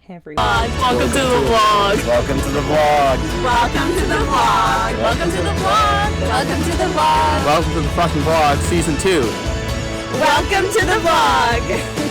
Hey everyone. Welcome to the vlog. Welcome to the vlog. Welcome to the vlog. Welcome to the vlog. Welcome to the vlog. Welcome to the fucking vlog, season 2. Welcome to the vlog.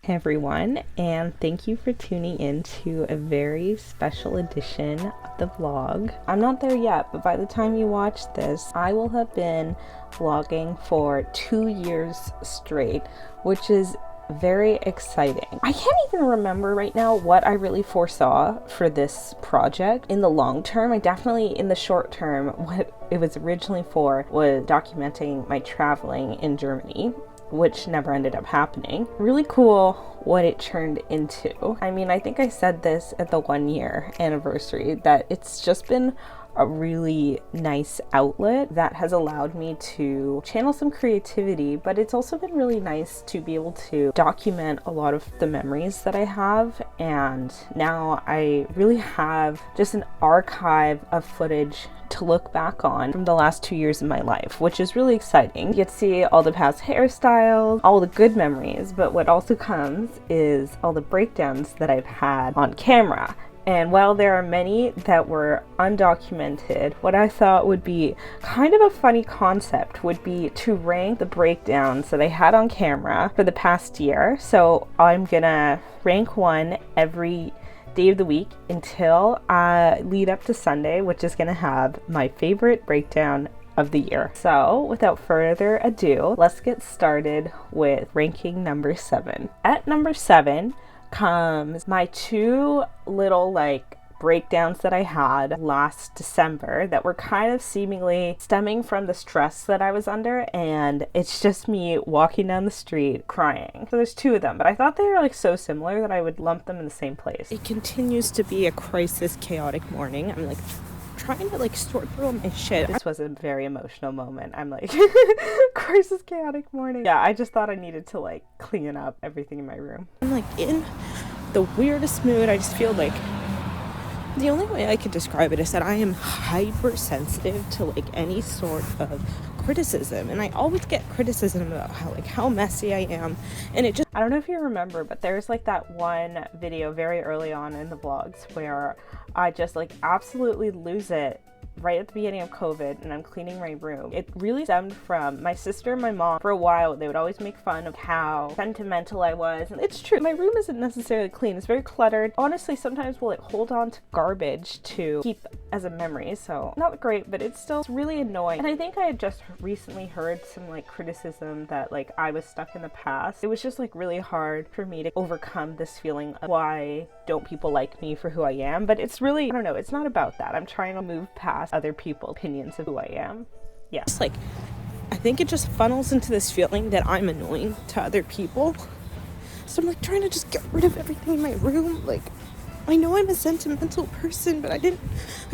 Hey everyone, and thank you for tuning in to a very special edition of the vlog. I'm not there yet, but by the time you watch this, I will have been vlogging for 2 years straight, which is very exciting. I can't even remember right now what I really foresaw for this project in the long term. I definitely, in the short term, what it was originally for was documenting my traveling in Germany, which never ended up happening. Really cool what it turned into. I mean, I think I said this at the 1 year anniversary that it's just been a really nice outlet that has allowed me to channel some creativity, but it's also been really nice to be able to document a lot of the memories that I have. And now I really have just an archive of footage to look back on from the last 2 years of my life, which is really exciting. You get to see all the past hairstyles, all the good memories, but what also comes is all the breakdowns that I've had on camera. And while there are many that were undocumented, what I thought would be kind of a funny concept would be to rank the breakdowns that I had on camera for the past year. So I'm gonna rank one every day of the week until lead up to Sunday, which is gonna have my favorite breakdown of the year. So without further ado, let's get started with ranking number 7. At number 7 comes my 2 little breakdowns that I had last December that were kind of seemingly stemming from the stress that I was under, and it's just me walking down the street crying. So there's 2 of them, but I thought they were so similar that I would lump them in the same place. It continues to be a crisis, chaotic morning. I'm trying to sort through all my shit. This was a very emotional moment. I'm crisis, chaotic morning. Yeah, I just thought I needed to clean up everything in my room. I'm in the weirdest mood. I just feel the only way I could describe it is that I am hypersensitive to any sort of criticism, and I always get criticism about how messy I am, and I don't know if you remember, but there's that one video very early on in the vlogs where I just absolutely lose it right at the beginning of COVID, and I'm cleaning my room. It really stemmed from my sister and my mom. For a while, they would always make fun of how sentimental I was, and it's true. My room isn't necessarily clean. It's very cluttered. Honestly, sometimes we'll hold on to garbage to keep as a memory, so not great, but it's still really annoying. And I think I had just recently heard some criticism that I was stuck in the past. It was just really hard for me to overcome this feeling of why don't people like me for who I am. But it's really, I don't know, it's not about that. I'm trying to move past other people's opinions of who I am. Yeah. It's I think it just funnels into this feeling that I'm annoying to other people. So I'm trying to just get rid of everything in my room. I know I'm a sentimental person, but I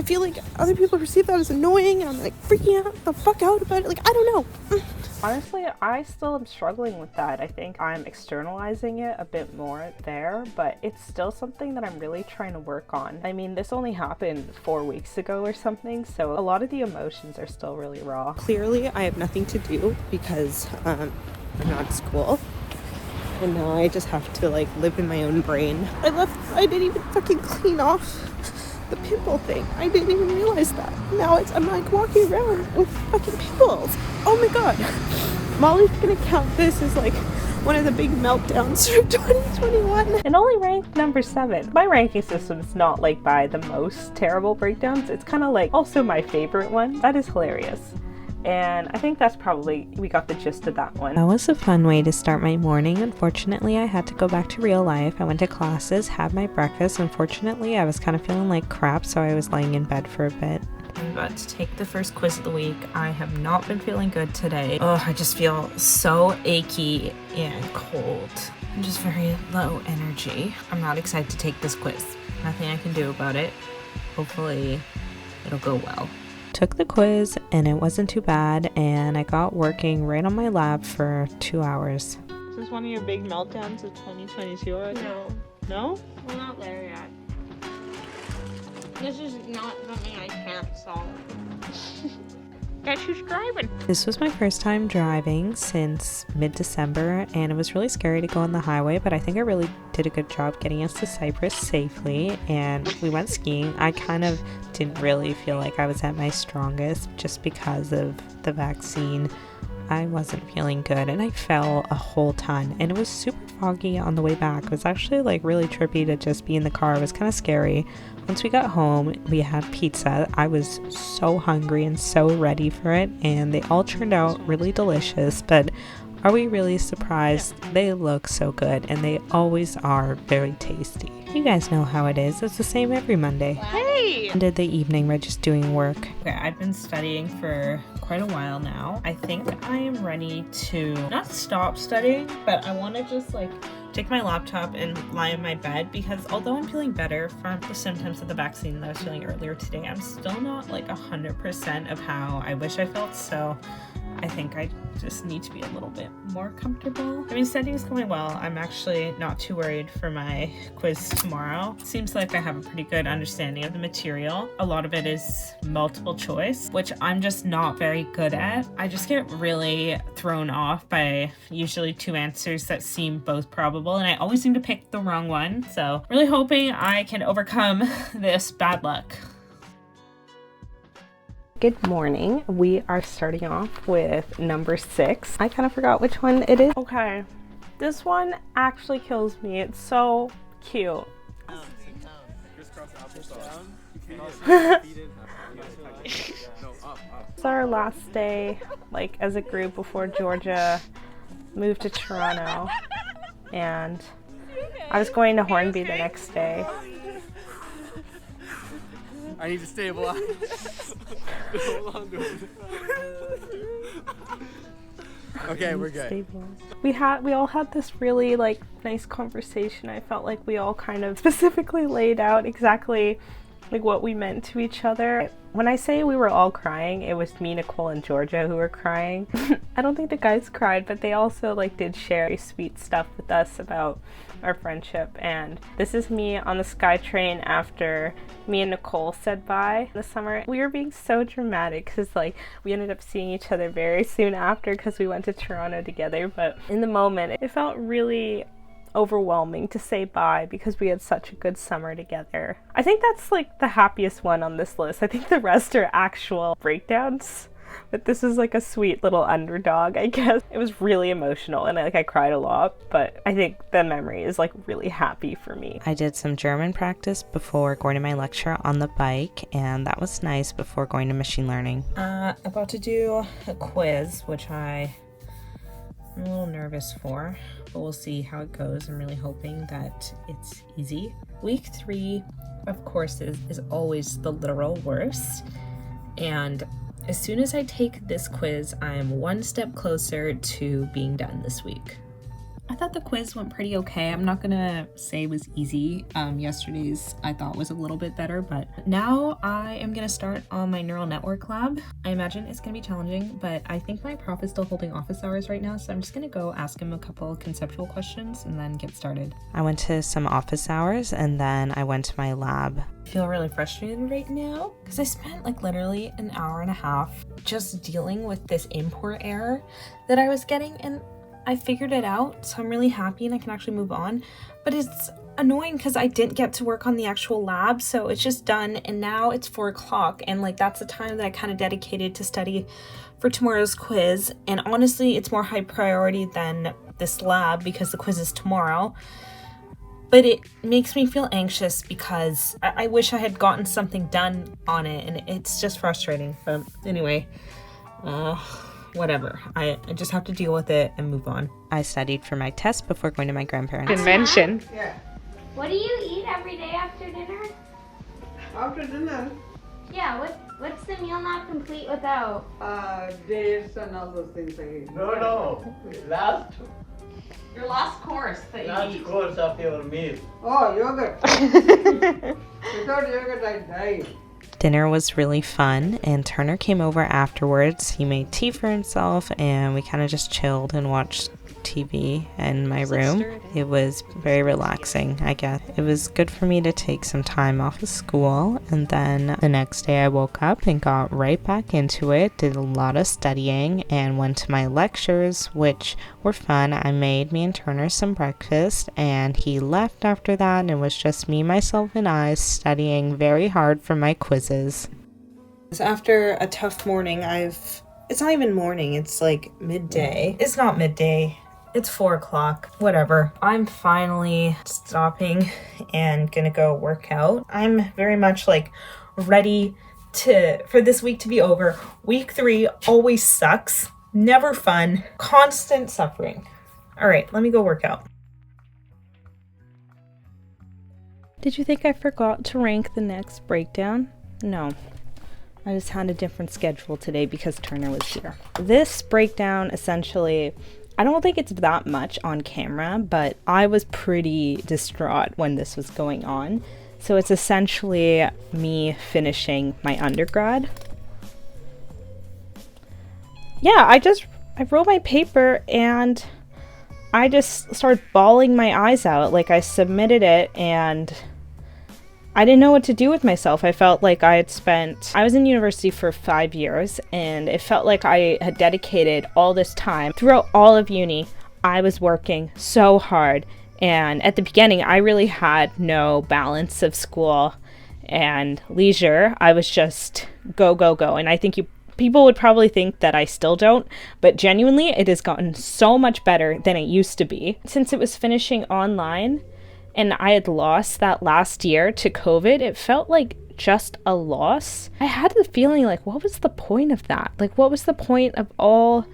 feel other people perceive that as annoying, and I'm freaking out the fuck out about it. I don't know. Honestly, I still am struggling with that. I think I'm externalizing it a bit more there, but it's still something that I'm really trying to work on. I mean, this only happened 4 weeks ago or something, so a lot of the emotions are still really raw. Clearly, I have nothing to do because I'm not at school. And now I just have to live in my own brain. I didn't even fucking clean off the pimple thing. I didn't even realize that. Now I'm walking around with fucking pimples. Oh my god. Molly's gonna count this as one of the big meltdowns from 2021. And only ranked number 7. My ranking system is not by the most terrible breakdowns. It's kind of also my favorite one. That is hilarious. And I think that's probably, we got the gist of that one. That was a fun way to start my morning. Unfortunately, I had to go back to real life. I went to classes, had my breakfast. Unfortunately, I was kind of feeling like crap, so I was laying in bed for a bit. I'm about to take the first quiz of the week. I have not been feeling good today. Oh, I just feel so achy and cold. I'm just very low energy. I'm not excited to take this quiz. Nothing I can do about it. Hopefully, it'll go well. Took the quiz and it wasn't too bad, and I got working right on my lab for 2 hours. Is this one of your big meltdowns of 2022? No. No? We're not there yet. This is not something I can't solve. Guess who's driving? This was my first time driving since mid-December, and it was really scary to go on the highway, but I think I really did a good job getting us to Cyprus safely, and we went skiing. I kind of didn't really feel like I was at my strongest just because of the vaccine. I wasn't feeling good, and I fell a whole ton, and it was super foggy on the way back. It was actually like really trippy to just be in the car. It was kind of scary. Once we got home, we had pizza. I was so hungry and so ready for it, and they all turned out really delicious, but are we really surprised? They look so good, and they always are very tasty. You guys know how it is. It's the same every Monday. Hey! Ended the evening by just doing work. Okay, I've been studying for quite a while now. I think I am ready to not stop studying, but I want to just like take my laptop and lie in my bed, because although I'm feeling better from the symptoms of the vaccine that I was feeling earlier today, I'm still not like 100% of how I wish I felt, so I think I just need to be a little bit more comfortable. I mean, studying's going well. I'm actually not too worried for my quiz tomorrow. Seems like I have a pretty good understanding of the material. A lot of it is multiple choice, which I'm just not very good at. I just get really thrown off by usually two answers that seem both probable, and I always seem to pick the wrong one. So really hoping I can overcome this bad luck. Good morning. We are starting off with number 6. I kind of forgot which one it is. Okay, this one actually kills me. It's so cute. It's our last day, like as a group, before Georgia moved to Toronto, and I was going to Hornby the next day. I need to stabilize. Hold on to it. Okay, we're good. We all had this really like nice conversation. I felt like we all kind of specifically laid out exactly like what we meant to each other. When I say we were all crying, it was me, Nicole, and Georgia who were crying. I don't think the guys cried, but they also like did share very sweet stuff with us about our friendship. And this is me on the SkyTrain after me and Nicole said bye this summer. We were being so dramatic because like we ended up seeing each other very soon after because we went to Toronto together, but in the moment it felt really overwhelming to say bye because we had such a good summer together. I think that's like the happiest one on this list. I think the rest are actual breakdowns, but this is like a sweet little underdog, I guess. It was really emotional and I cried a lot, but I think the memory is like really happy for me. I did some German practice before going to my lecture on the bike, and that was nice before going to machine learning. About to do a quiz, which I'm a little nervous for, but we'll see how it goes. I'm really hoping that it's easy. Week 3 of courses is always the literal worst, and as soon as I take this quiz, I'm one step closer to being done this week. I thought the quiz went pretty okay. I'm not gonna say it was easy. Yesterday's I thought was a little bit better, but now I am gonna start on my neural network lab. I imagine it's gonna be challenging, but I think my prof is still holding office hours right now, so I'm just gonna go ask him a couple conceptual questions and then get started. I went to some office hours, and then I went to my lab. I feel really frustrated right now because I spent like literally an hour and a half just dealing with this import error that I was getting, and I figured it out, so I'm really happy and I can actually move on. But it's annoying because I didn't get to work on the actual lab, so it's just done, and now it's 4 o'clock, and like that's the time that I kind of dedicated to study for tomorrow's quiz. And honestly, it's more high priority than this lab because the quiz is tomorrow. But it makes me feel anxious because I wish I had gotten something done on it, and it's just frustrating. But anyway, whatever. I just have to deal with it and move on. I studied for my test before going to my grandparents. Convention. Yeah. What do you eat every day after dinner? After dinner, Yeah, what's the meal not complete without? dates and all those things I eat. No. Last Your last course that course of your meal. Oh, yogurt. Without yogurt, I die. Dinner was really fun, and Turner came over afterwards. He made tea for himself, and we kind of just chilled and watched TV in my room. It was very relaxing, I guess. It was good for me to take some time off of school, and then the next day I woke up and got right back into it, did a lot of studying, and went to my lectures, which were fun. I made me and Turner some breakfast, and he left after that, and it was just me, myself, and I studying very hard for my quizzes. After a tough morning, it's not even morning, it's like midday. It's not midday, it's 4 o'clock, whatever. I'm finally stopping and gonna go work out. I'm very much like ready for this week to be over. Week 3 always sucks, never fun, constant suffering. All right, let me go work out. Did you think I forgot to rank the next breakdown? No. I just had a different schedule today because Turner was here. This breakdown, essentially, I don't think it's that much on camera, but I was pretty distraught when this was going on. So it's essentially me finishing my undergrad. Yeah, I wrote my paper and I just started bawling my eyes out. Like, I submitted it and I didn't know what to do with myself. I felt like I was in university for 5 years, and it felt like I had dedicated all this time. Throughout all of uni, I was working so hard, and at the beginning, I really had no balance of school and leisure. I was just go, go, go, and I think people would probably think that I still don't, but genuinely, it has gotten so much better than it used to be. Since it was finishing online, and I had lost that last year to COVID, it felt like just a loss. I had the feeling like, what was the point of that? Like, what was the point of all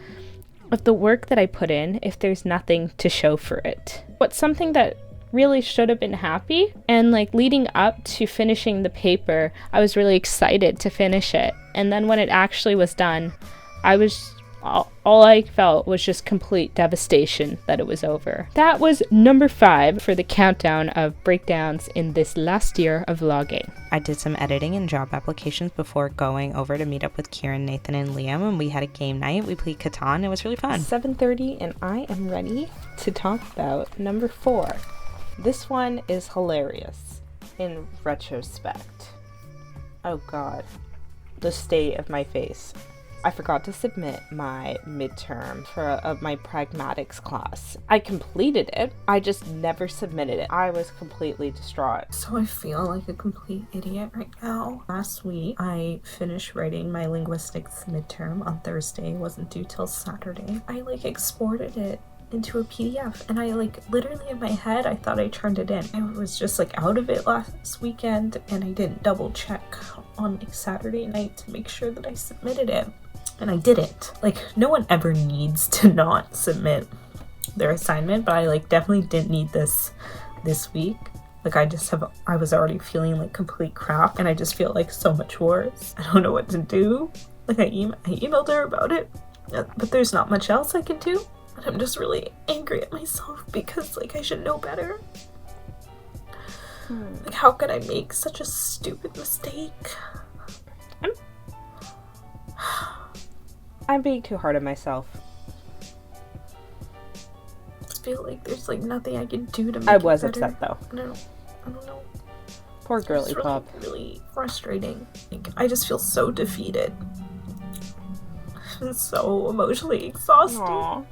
of the work that I put in if there's nothing to show for it? What's something that really should have been happy? And like leading up to finishing the paper, I was really excited to finish it. And then when it actually was done, all I felt was just complete devastation that it was over. That was number 5 for the countdown of breakdowns in this last year of vlogging. I did some editing and job applications before going over to meet up with Kieran, Nathan, and Liam, and we had a game night. We played Catan. It was really fun. 7:30, and I am ready to talk about number 4. This one is hilarious in retrospect. Oh God, the state of my face. I forgot to submit my midterm of my pragmatics class. I completed it, I just never submitted it. I was completely distraught. So I feel like a complete idiot right now. Last week, I finished writing my linguistics midterm on Thursday. It wasn't due till Saturday. I exported it into a PDF, and I literally in my head I thought I turned it in. I was just out of it last weekend, and I didn't double check on Saturday night to make sure that I submitted it. And I didn't. No one ever needs to not submit their assignment, but I definitely didn't need this week. I was already feeling complete crap, and I just feel so much worse. I don't know what to do. I emailed her about it, but there's not much else I can do. And I'm just really angry at myself because I should know better. How could I make such a stupid mistake? I'm being too hard on myself. I feel like there's nothing I can do to make I it was better. upset though. I don't know. Poor girly It's pop. really frustrating. I just feel so defeated. And so emotionally exhausted. Aww.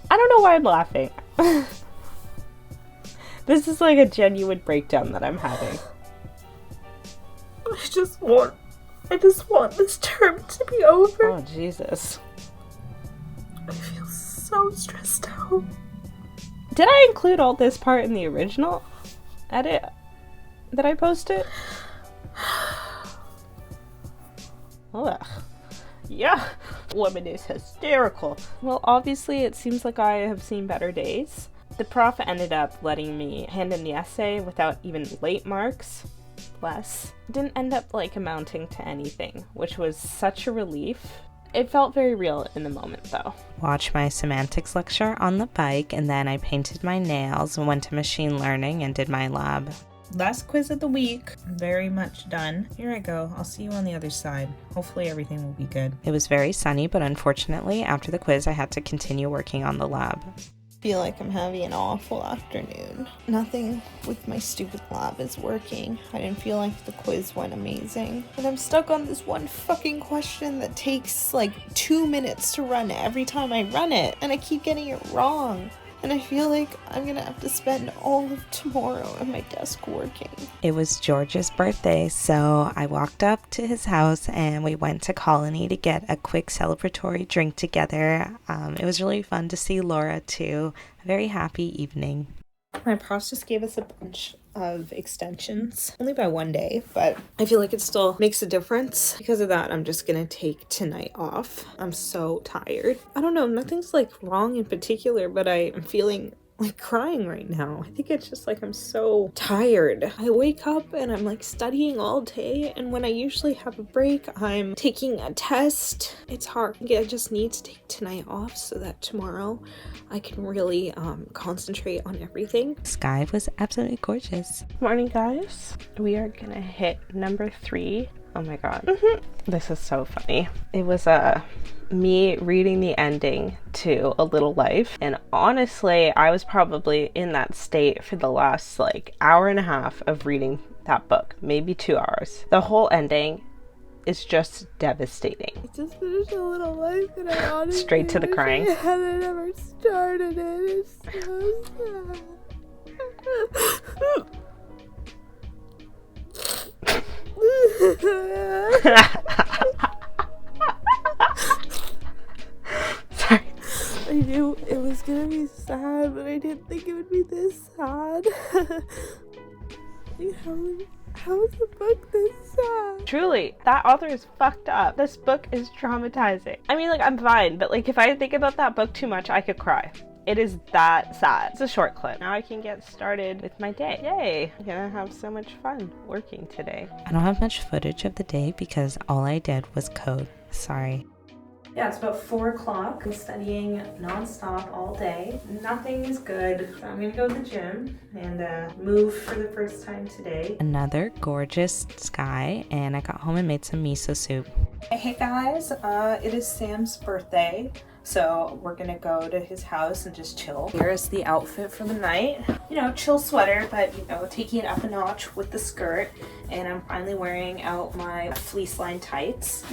I don't know why I'm laughing. This is a genuine breakdown that I'm having. I just want this term to be over. Oh, Jesus. I feel so stressed out. Did I include all this part in the original edit that I posted? Ugh. Yeah, woman is hysterical. Well, obviously it seems like I have seen better days. The prof ended up letting me hand in the essay without even late marks. Bless. It didn't end up amounting to anything, which was such a relief. It felt very real in the moment though. Watched my semantics lecture on the bike, and then I painted my nails and went to machine learning and did my lab. last quiz of the week. Very much done. Here I go. I'll see you on the other side. Hopefully everything will be good. It was very sunny, but unfortunately, after the quiz, I had to continue working on the lab. Feel like I'm having an awful afternoon. Nothing with my stupid lab is working. I didn't feel like the quiz went amazing. And I'm stuck on this one fucking question that takes like 2 minutes to run every time I run it. And I keep getting it wrong. And I feel like I'm gonna have to spend all of tomorrow at my desk working. It was George's birthday, so I walked up to his house and we went to Colony to get a quick celebratory drink together. It was really fun to see Laura too. A very happy evening. My profs just gave us a bunch of extensions, only by 1 day, but I feel like it still makes a difference. Because of that, I'm just gonna take tonight off. I'm so tired. I don't know, nothing's like wrong in particular, but I am feeling like crying right now. I think it's just like I'm so tired. I wake up and I'm like studying all day, and when I usually have a break, I'm taking a test. It's hard. I just need to take tonight off so that tomorrow I can really concentrate on everything. Sky was absolutely gorgeous. Morning, guys. We are gonna hit number 3. Oh my god. This is so funny. It was me reading the ending to A Little Life, and honestly, I was probably in that state for the last like hour and a half of reading that book, maybe 2 hours. The whole ending is just devastating. I just finished A Little Life and I honestly Straight to the crying. wish I had never started it. It's so Sorry. I knew it was gonna be sad, but I didn't think it would be this sad. Like, how is the book this sad? Truly, that author is fucked up. This book is traumatizing. I mean, like, I'm fine, but like if I think about that book too much, I could cry. It is that sad. It's a short clip. Now I can get started with my day. Yay! I'm gonna have so much fun working today. I don't have much footage of the day because all I did was code. Sorry. Yeah, it's about 4 o'clock. I'm studying nonstop all day. Nothing is good. So I'm gonna go to the gym and move for the first time today. Another gorgeous sky, and I got home and made some miso soup. Hey guys, it is Sam's birthday. So we're gonna go to his house and just chill. Here's the outfit for the night. You know, chill sweater, but you know, taking it up a notch with the skirt. And I'm finally wearing out my fleece lined tights.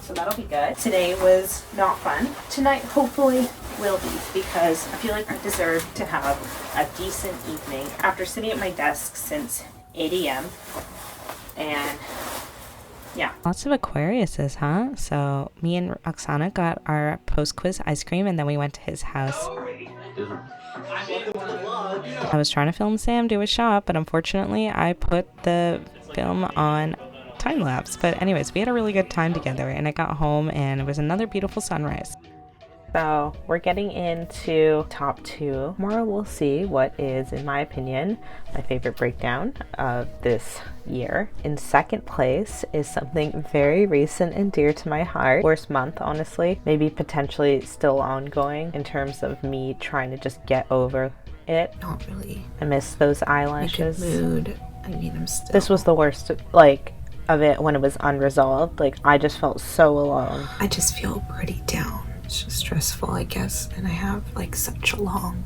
So that'll be good. Today was not fun. Tonight hopefully will be, because I feel like I deserve to have a decent evening after sitting at my desk since 8 a.m. And yeah. Lots of Aquariuses, huh? So me and Oksana got our post-quiz ice cream and then we went to his house. I was trying to film Sam do a shot, but unfortunately I put the film on time lapse. But anyways, we had a really good time together and I got home and it was another beautiful sunrise. So we're getting into top 2. Tomorrow we'll see what is, in my opinion, my favorite breakdown of this year. In second place is something very recent and dear to my heart. Worst month, honestly. Maybe potentially still ongoing in terms of me trying to just get over it. Not really. I miss those eyelashes. Mood. I mean, I'm still. This was the worst, like, of it when it was unresolved. Like, I just felt so alone. I just feel pretty down. It's just stressful, I guess, and I have like such a long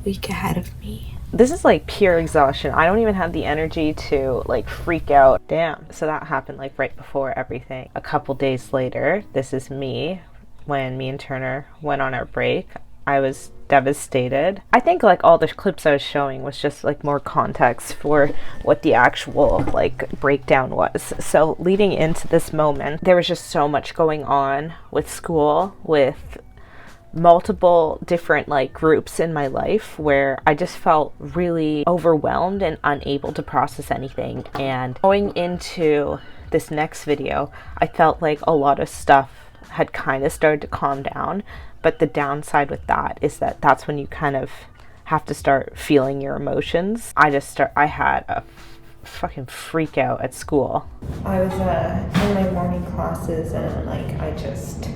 week ahead of me. This is like pure exhaustion. I don't even have the energy to like freak out. Damn. So that happened like right before everything. A couple days later, this is me when me and Turner went on our break. I was devastated. I think like all the clips I was showing was just like more context for what the actual like breakdown was. So leading into this moment, there was just so much going on with school, with multiple different like groups in my life where I just felt really overwhelmed and unable to process anything. And going into this next video, I felt like a lot of stuff had kind of started to calm down. But the downside with that is that that's when you kind of have to start feeling your emotions. I had a fucking freak out at school. I was in my morning classes and like I just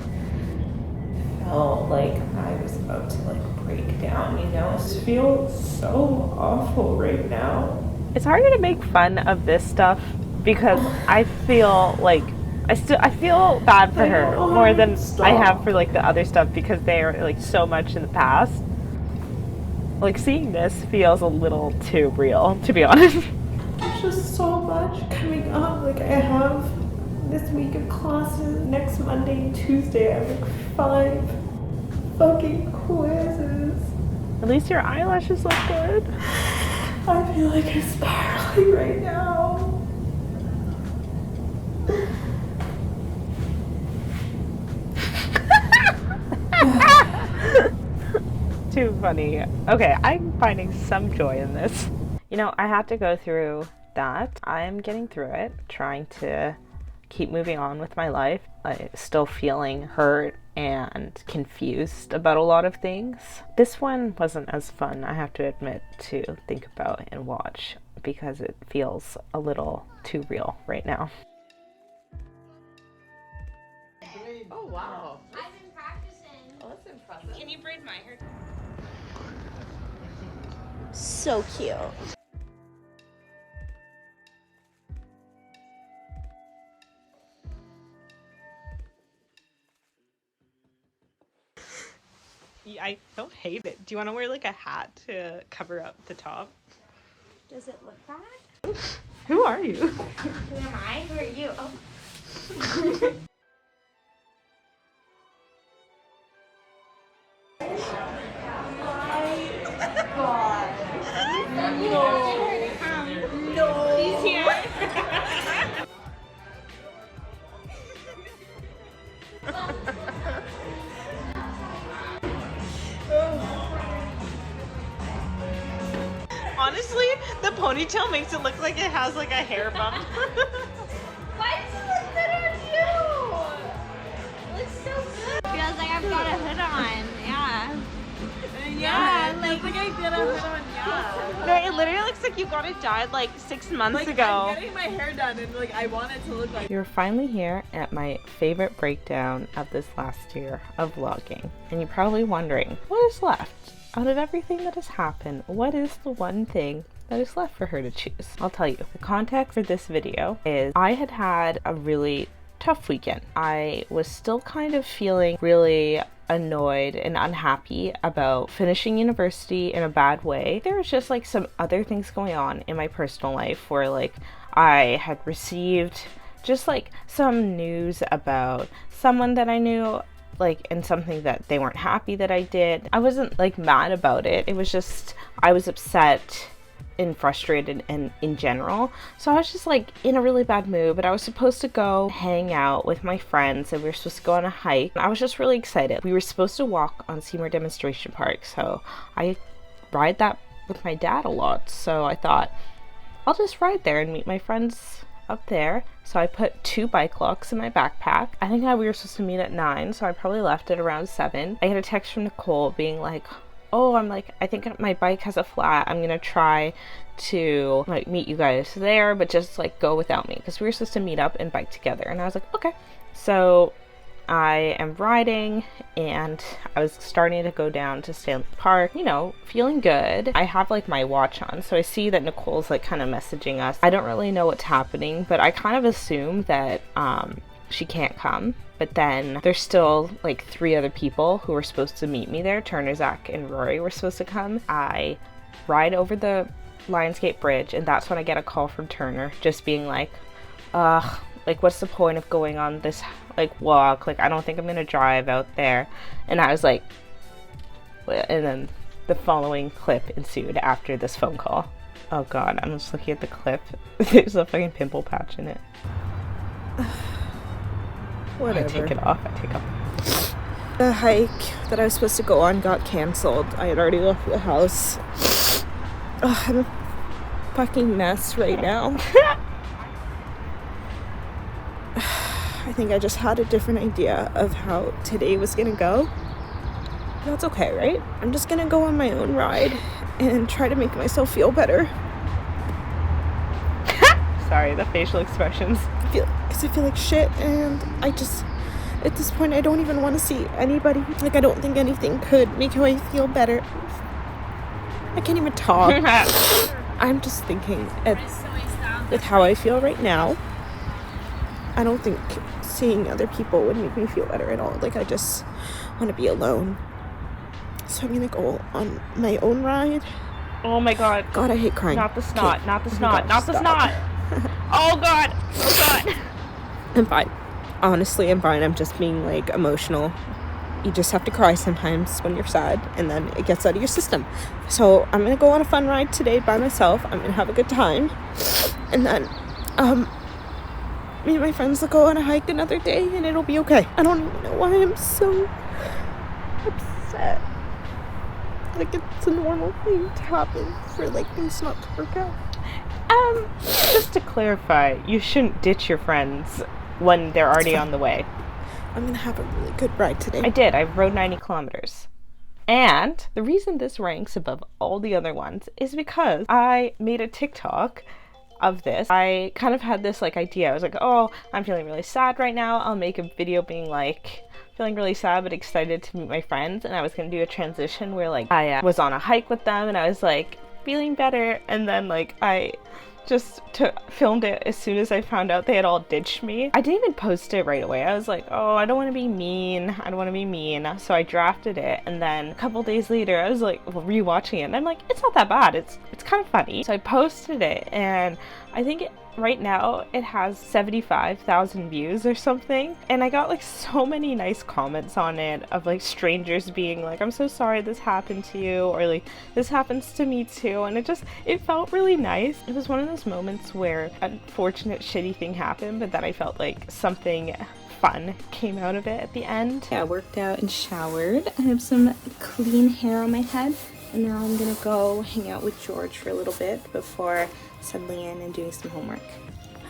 felt like I was about to like break down, you know. I just feel so awful right now. It's harder to make fun of this stuff because I feel like I feel bad for her more than I have for like the other stuff because they are like so much in the past. Like seeing this feels a little too real, to be honest. There's just so much coming up. Like I have this week of classes. Next Monday and Tuesday I have like 5 fucking quizzes. At least your eyelashes look good. I feel like I'm spiraling right now. Too funny. Okay, I'm finding some joy in this. You know, I had to go through that. I'm getting through it, trying to keep moving on with my life. I'm still feeling hurt and confused about a lot of things. This one wasn't as fun, I have to admit, to think about and watch because it feels a little too real right now. Oh, wow. I've been practicing. Oh, that's impressive. Can you braid my hair? So cute. I don't hate it. Do you want to wear like a hat to cover up the top? Does it look bad? Who are you? Who am I? Who are you? Oh. Honestly, the ponytail makes it look like it has like a hair bump. Why does it look better on you? It looks so good. Feels like I've got a hood on. Yeah. Yeah, like I get a hood on. Yeah. No, it literally looks like you got it dyed like 6 months ago. I'm getting my hair done and like I want it to look like. You're finally here at my favorite breakdown of this last year of vlogging. And you're probably wondering, what is left? Out of everything that has happened, what is the one thing that is left for her to choose? I'll tell you. The context for this video is I had had a really tough weekend. I was still kind of feeling really annoyed and unhappy about finishing university in a bad way. There was just like some other things going on in my personal life where like I had received just like some news about someone that I knew, like, and something that they weren't happy that I did. I wasn't like mad about it. It was just I was upset and frustrated and in general. So I was just like in a really bad mood, but I was supposed to go hang out with my friends and we were supposed to go on a hike. I was just really excited. We were supposed to walk on Seymour Demonstration Park, so I ride that with my dad a lot. So I thought I'll just ride there and meet my friends up there. So I put 2 bike locks in my backpack. I think we were supposed to meet at 9, so I probably left at around 7. I got a text from Nicole being like, oh, I think my bike has a flat. I'm gonna try to like meet you guys there, but just like go without me, because we were supposed to meet up and bike together. And I was like, okay. So I am riding and I was starting to go down to Stanley Park, you know, feeling good. I have like my watch on, so I see that Nicole's like kind of messaging us. I don't really know what's happening, but I kind of assume that she can't come. But then there's still like 3 other people who were supposed to meet me there. Turner, Zach, and Rory were supposed to come. I ride over the Lionsgate Bridge, and that's when I get a call from Turner just being like, like what's the point of going on this like walk? Like I don't think I'm gonna drive out there. And I was like, and then the following clip ensued after this phone call. Oh god, I'm just looking at the clip. There's a fucking pimple patch in it. Whatever. I take it off. I take off. The hike that I was supposed to go on got canceled. I had already left the house. Ugh, I'm a fucking mess right now. I think I just had a different idea of how today was gonna go. That's okay, right? I'm just gonna go on my own ride and try to make myself feel better. Sorry, the facial expressions. Because I feel like shit, and I just, at this point, I don't even want to see anybody. Like, I don't think anything could make me feel better. I can't even talk. I'm just thinking with how I feel right now, I don't think seeing other people would make me feel better at all. Like, I just want to be alone. So I'm gonna go on my own ride. Oh my god. God, I hate crying. Not the snot, Okay. not the Oh my snot, gosh, not the stop. snot. Oh god. Oh god. I'm fine. Honestly, I'm fine. I'm just being like emotional. You just have to cry sometimes when you're sad, and then it gets out of your system. So I'm gonna go on a fun ride today by myself. I'm gonna have a good time, and then me and my friends will go on a hike another day, and it'll be okay. I don't even know why I'm so upset. Like, it's a normal thing to happen for like things not to work out. Just to clarify, you shouldn't ditch your friends when they're already on the way. I'm gonna have a really good ride today. I did. I rode 90 kilometers. And the reason this ranks above all the other ones is because I made a TikTok of this. I kind of had this like idea. I was like, oh, I'm feeling really sad right now. I'll make a video being like, feeling really sad but excited to meet my friends. And I was gonna do a transition where like I was on a hike with them and I was like feeling better, and then like I just filmed it as soon as I found out they had all ditched me. I didn't even post it right away. I was like, oh, I don't want to be mean. I don't want to be mean. So I drafted it, and then a couple days later I was like rewatching it and I'm like, it's not that bad. It's kind of funny. So I posted it, and I think right now it has 75,000 views or something, and I got like so many nice comments on it of like strangers being like, I'm so sorry this happened to you, or like, this happens to me too, and it felt really nice. It was one of those moments where an unfortunate shitty thing happened, but then I felt like something fun came out of it at the end. Yeah, I worked out and showered. I have some clean hair on my head, and now I'm gonna go hang out with George for a little bit before settling in and doing some homework.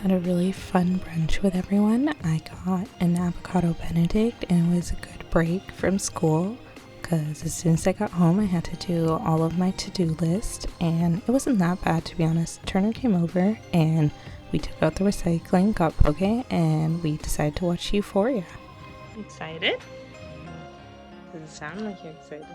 Had a really fun brunch with everyone. I got an avocado benedict, and it was a good break from school because as soon as I got home I had to do all of my to-do list, and it wasn't that bad, to be honest. Turner came over and we took out the recycling, got poke, and we decided to watch Euphoria. Excited? Doesn't sound like you're excited.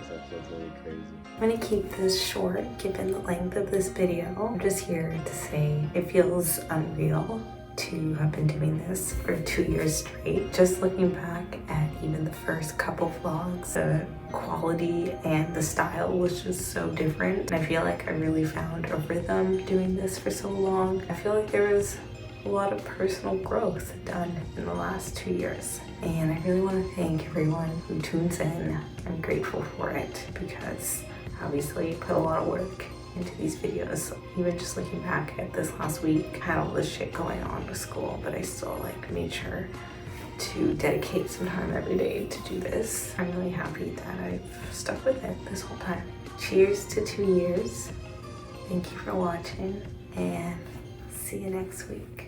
That feels really crazy. I'm gonna keep this short given the length of this video. I'm just here to say it feels unreal to have been doing this for 2 years straight. Just looking back at even the first couple vlogs, the quality and the style was just so different. I feel like I really found a rhythm doing this for so long. I feel like there was a lot of personal growth done in the last 2 years. And I really want to thank everyone who tunes in. I'm grateful for it because obviously I put a lot of work into these videos. Even just looking back at this last week, I had all this shit going on with school, but I still like made sure to dedicate some time every day to do this. I'm really happy that I've stuck with it this whole time. Cheers to 2 years. Thank you for watching, and see you next week.